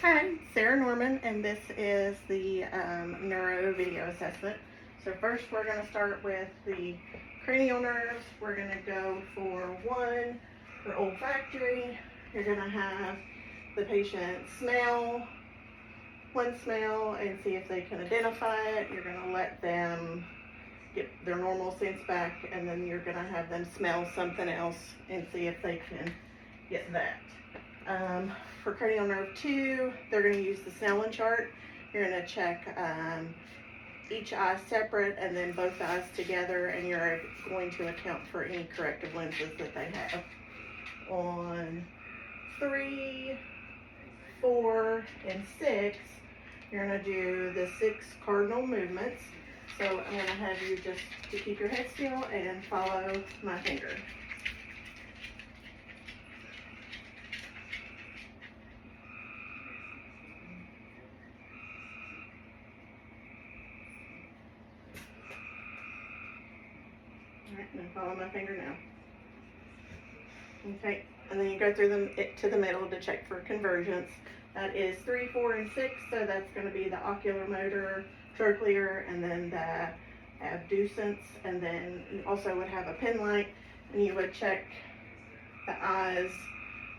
Hi, Sarah Norman, and this is the neuro video assessment. So first we're going to start with the cranial nerves. We're going to go for one for olfactory. You're going to have the patient smell one smell and see if they can identify it. You're going to let them get their normal sense back, and then you're going to have them smell something else and see if they can get that. For cranial nerve 2, they're going to use the Snellen chart. You're going to check each eye separate and then both eyes together, and you're going to account for any corrective lenses that they have. On 3, 4, and 6, you're going to do the 6 cardinal movements. So I'm going to have you just to keep your head still and follow my finger. Alright, and then follow my finger now. Okay, and then you go through them to the middle to check for convergence. That is 3, 4, and 6, so that's going to be the oculomotor, trochlear, and then the abducens, and then you also would have a pen light, and you would check the eyes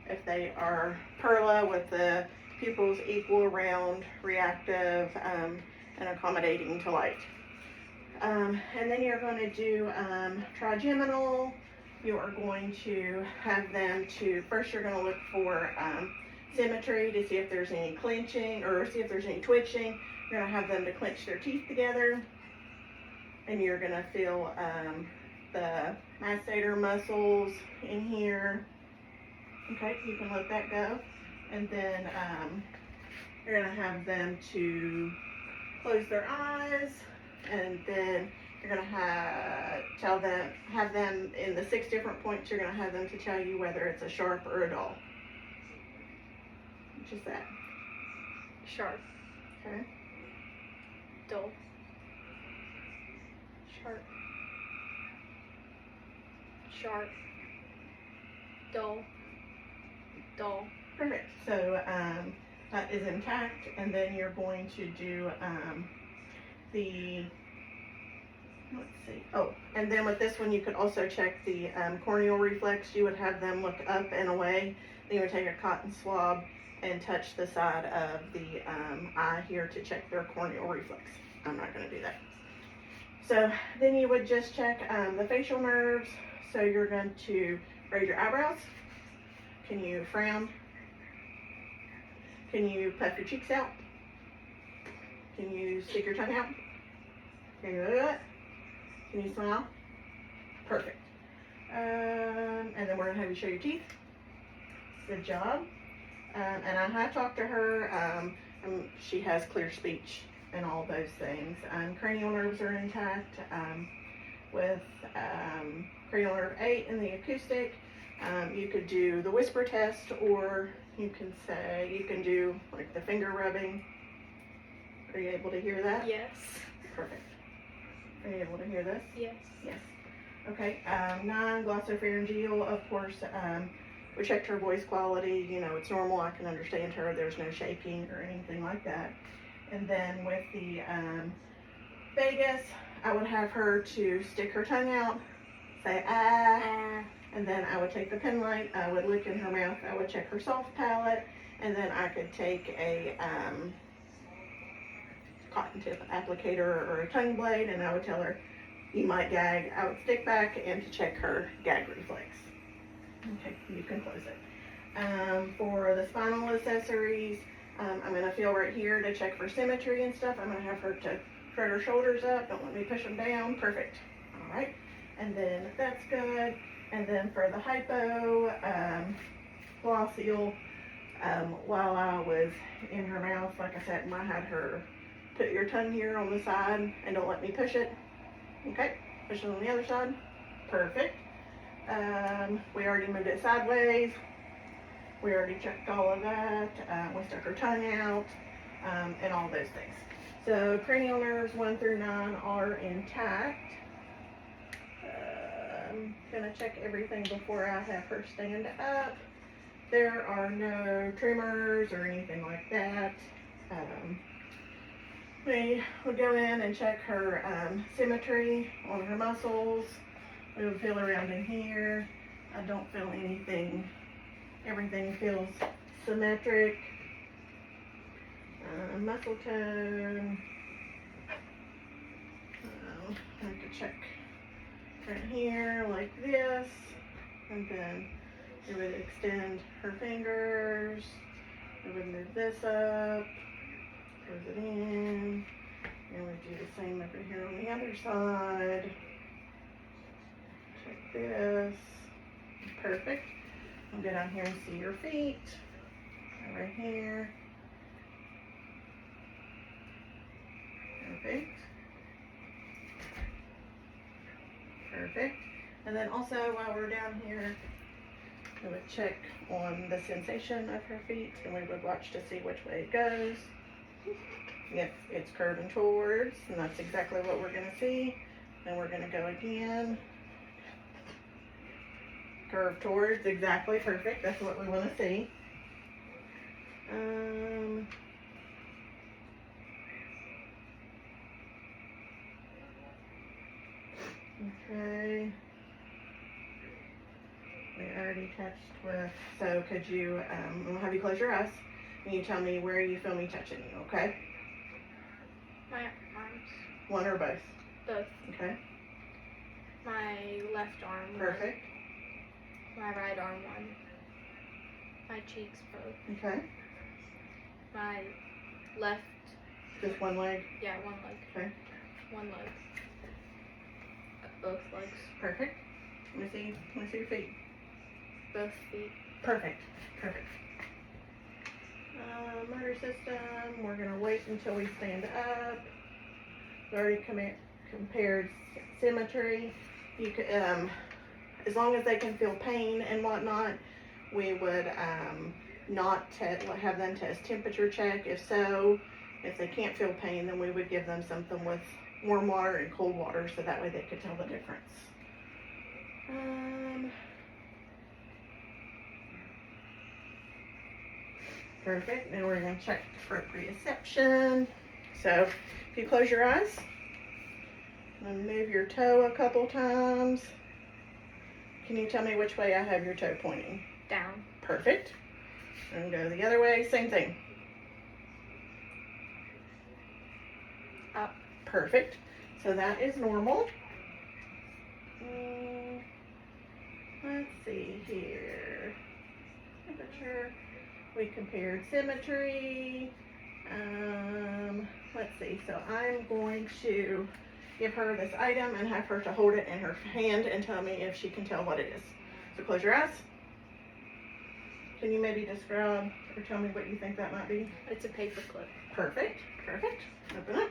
if they are perla with the pupils equal, round, reactive, and accommodating to light. And then you're going to do trigeminal. You are going to have them to, first you're going to look for symmetry to see if there's any clenching or see if there's any twitching. You're going to have them to clench their teeth together. And you're going to feel the masseter muscles in here. Okay, you can let that go. And then you're going to have them to close their eyes. And then you're going to have them in the 6 different points. You're going to have them to tell you whether it's a sharp or a dull. Which is that? Sharp. Okay. Dull. Sharp. Sharp. Dull. Dull. Perfect. So that is intact, and then you're going to do let's see. Oh, and then with this one, you could also check the corneal reflex. You would have them look up and away. Then you would take a cotton swab and touch the side of the eye here to check their corneal reflex. I'm not going to do that. So then you would just check the facial nerves. So you're going to raise your eyebrows. Can you frown? Can you puff your cheeks out? Can you stick your tongue out? Can you do that? Can you smile? Perfect. And then we're going to have you show your teeth. Good job. And I have talked to her. She has clear speech and all those things. Cranial nerves are intact with cranial nerve 8 and the acoustic. You could do the whisper test, or you can do like the finger rubbing. Are you able to hear that? Yes. Perfect. Are you able to hear this? Yes. Yes. Okay. 9, glossopharyngeal, of course. We checked her voice quality. You know, it's normal. I can understand her. There's no shaking or anything like that. And then with the vagus, I would have her to stick her tongue out, say ah, and then I would take the pen light. I would lick in her mouth. I would check her soft palate, and then I could take a cotton tip applicator or a tongue blade, and I would tell her, you might gag. I would stick back and to check her gag reflex. Okay, you can close it. For the spinal accessories, I'm going to feel right here to check for symmetry and stuff. I'm going to have her to spread her shoulders up. Don't let me push them down. Perfect. All right. And then that's good. And then for the hypo, glosseal, while I was in her mouth, like I said, I had her put your tongue here on the side and don't let me push it. Okay, push it on the other side. Perfect. We already moved it sideways. We already checked all of that. We stuck her tongue out, and all those things. So cranial nerves 1 through 9 are intact. I'm gonna check everything before I have her stand up. There are no tremors or anything like that. We would go in and check her symmetry on her muscles. We would feel around in here. I don't feel anything. Everything feels symmetric. Muscle tone. I have to check right here like this, and then we would extend her fingers. We would move this up, close it in, and we do the same over here on the other side. Check this. Perfect. I'll go down here and see your feet. Right here. Perfect. Perfect. And then also while we're down here, we would check on the sensation of her feet, and we would watch to see which way it goes. If it's curving towards, and that's exactly what we're going to see. Then we're going to go again. Curve towards, exactly, perfect. That's what we want to see. Okay. We already touched with, so could you, I'll have you close your eyes, and you tell me where you feel me touching you, okay? My arms. One or both? Both. Okay. My left arm. Perfect. My right arm one. My cheeks both. Okay. My left. Just one leg? Yeah, one leg. Okay. One leg. Both legs. Perfect. Let me see your feet. Both feet. Perfect. Perfect. Motor system, we're going to wait until we stand up. We already compared symmetry. You could, as long as they can feel pain and whatnot, we would not have them test temperature check. If so, if they can't feel pain, then we would give them something with warm water and cold water, so that way they could tell the difference. Perfect. Now we're going to check for proprioception. So if you close your eyes and move your toe a couple times, can you tell me which way I have your toe pointing? Down. Perfect. And go the other way, same thing. Up. Perfect. So that is normal. Let's see here. Temperature. We compared symmetry. Let's see. So I'm going to give her this item and have her to hold it in her hand and tell me if she can tell what it is. So close your eyes. Can you maybe describe or tell me what you think that might be? It's a paper clip. Perfect. Perfect. Open up.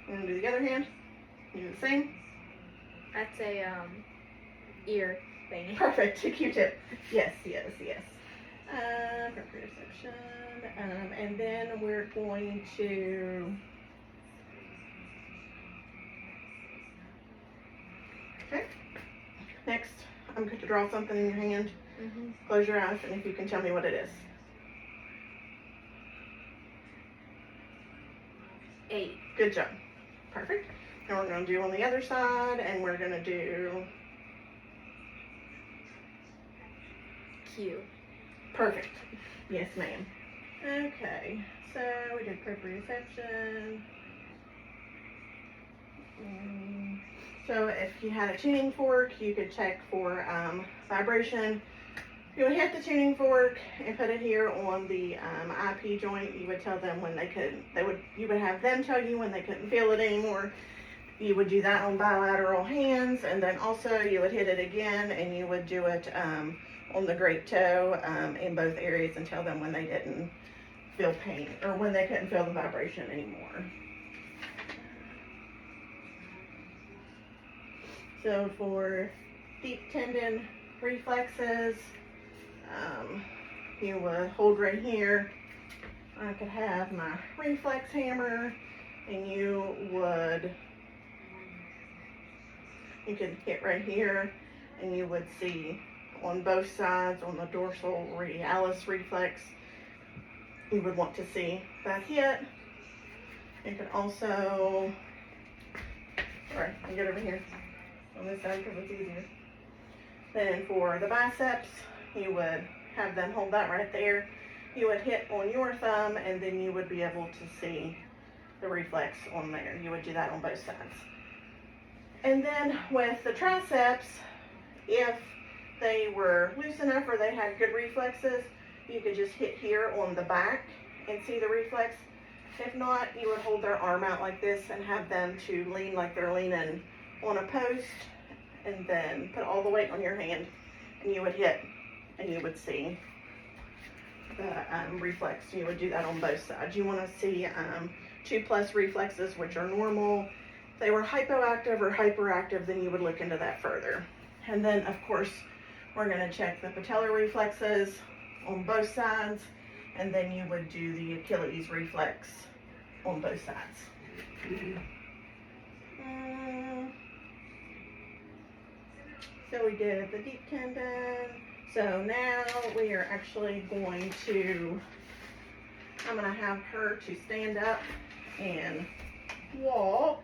I'm going to do the other hand. You do the same. That's a ear thingy. Perfect. A Q-tip. Yes, yes, yes. Proprioception. And then we're going to. Okay. Next, I'm going to draw something in your hand. Mm-hmm. Close your eyes, and if you can tell me what it is. 8. Good job. Perfect. Now we're going to do on the other side, and we're going to do. Q. Perfect. Yes, ma'am. Okay, so we did proprioception. So if you had a tuning fork, you could check for vibration. You would hit the tuning fork and put it here on the IP joint. You would tell them when they couldn't. You would have them tell you when they couldn't feel it anymore. You would do that on bilateral hands, and then also you would hit it again, and you would do it on the great toe in both areas and tell them when they didn't feel pain or when they couldn't feel the vibration anymore. So for deep tendon reflexes, you would hold right here. I could have my reflex hammer, and you could hit right here, and you would see on both sides on the dorsal radialis reflex. You would want to see that hit. You can also, alright, I'll get over here on this side because it's easier. Then for the biceps, you would have them hold that right there. You would hit on your thumb and then you would be able to see the reflex on there. You would do that on both sides. And then with the triceps, if they were loose enough or they had good reflexes, you could just hit here on the back and see the reflex. If not, you would hold their arm out like this and have them to lean like they're leaning on a post, and then put all the weight on your hand and you would hit and you would see the reflex. You would do that on both sides. You want to see 2+ reflexes, which are normal. If they were hypoactive or hyperactive, then you would look into that further. And then of course we're going to check the patellar reflexes on both sides, and then you would do the Achilles reflex on both sides. So we did the deep tendon. So now we are actually going to, I'm going to have her to stand up and walk.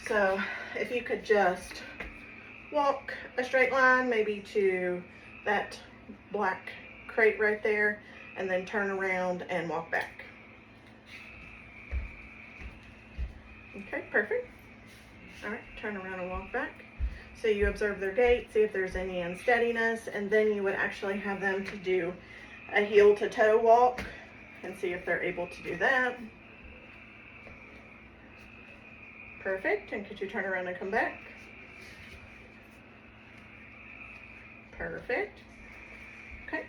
So if you could just walk a straight line, maybe to that black crate right there, and then turn around and walk back. Okay, perfect. All right, turn around and walk back. So you observe their gait, see if there's any unsteadiness, and then you would actually have them to do a heel to toe walk and see if they're able to do that. Perfect. And could you turn around and come back? Perfect. Okay.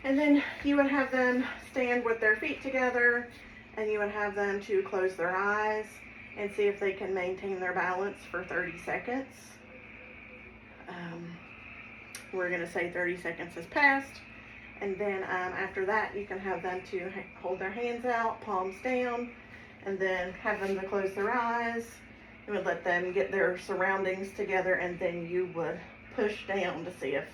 And then you would have them stand with their feet together, and you would have them to close their eyes and see if they can maintain their balance for 30 seconds. We're going to say 30 seconds has passed, and then after that you can have them to hold their hands out, palms down, and then have them to close their eyes. You would let them get their surroundings together, and then you would push down to see if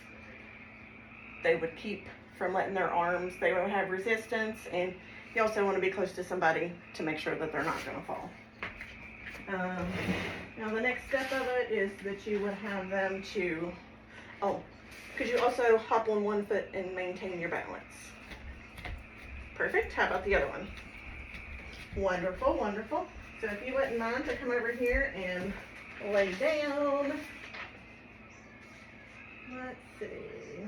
they would keep from letting their arms, they would have resistance, and you also want to be close to somebody to make sure that they're not going to fall. Now the next step of it is that you would have them to, could you also hop on one foot and maintain your balance? Perfect. How about the other one? Wonderful, wonderful. So if you wouldn't mind to come over here and lay down. Let's see.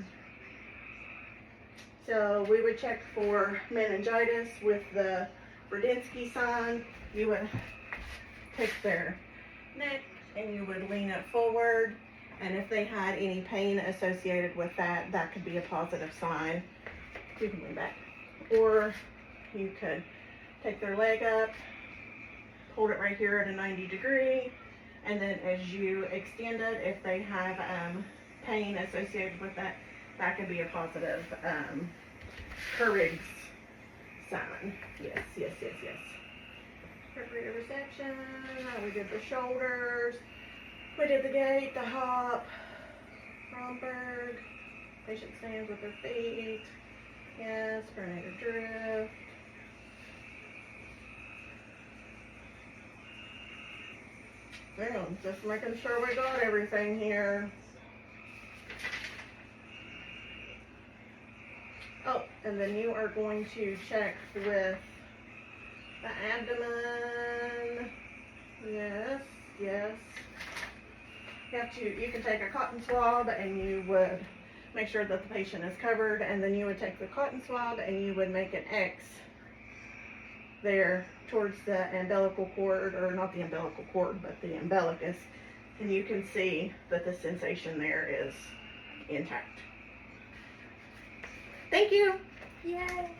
So we would check for meningitis with the Radinsky sign. You would take their neck and you would lean it forward, and if they had any pain associated with that, that could be a positive sign. You can lean back. Or you could take their leg up, hold it right here at a 90 degree, and then as you extend it, if they have pain associated with that, that could be a positive Keurig's sign. Yes, yes, yes, yes. Proprioception, we did the shoulders, we did the gait, the hop, Romberg, patient stands with their feet, yes, pronator drift. Yeah, just making sure we got everything here. Oh, and then you are going to check with the abdomen. Yes, yes. You can take a cotton swab and you would make sure that the patient is covered, and then you would take the cotton swab and you would make an X there towards the umbilical cord, or not the umbilical cord, but the umbilicus, and you can see that the sensation there is intact. Thank you. Yay.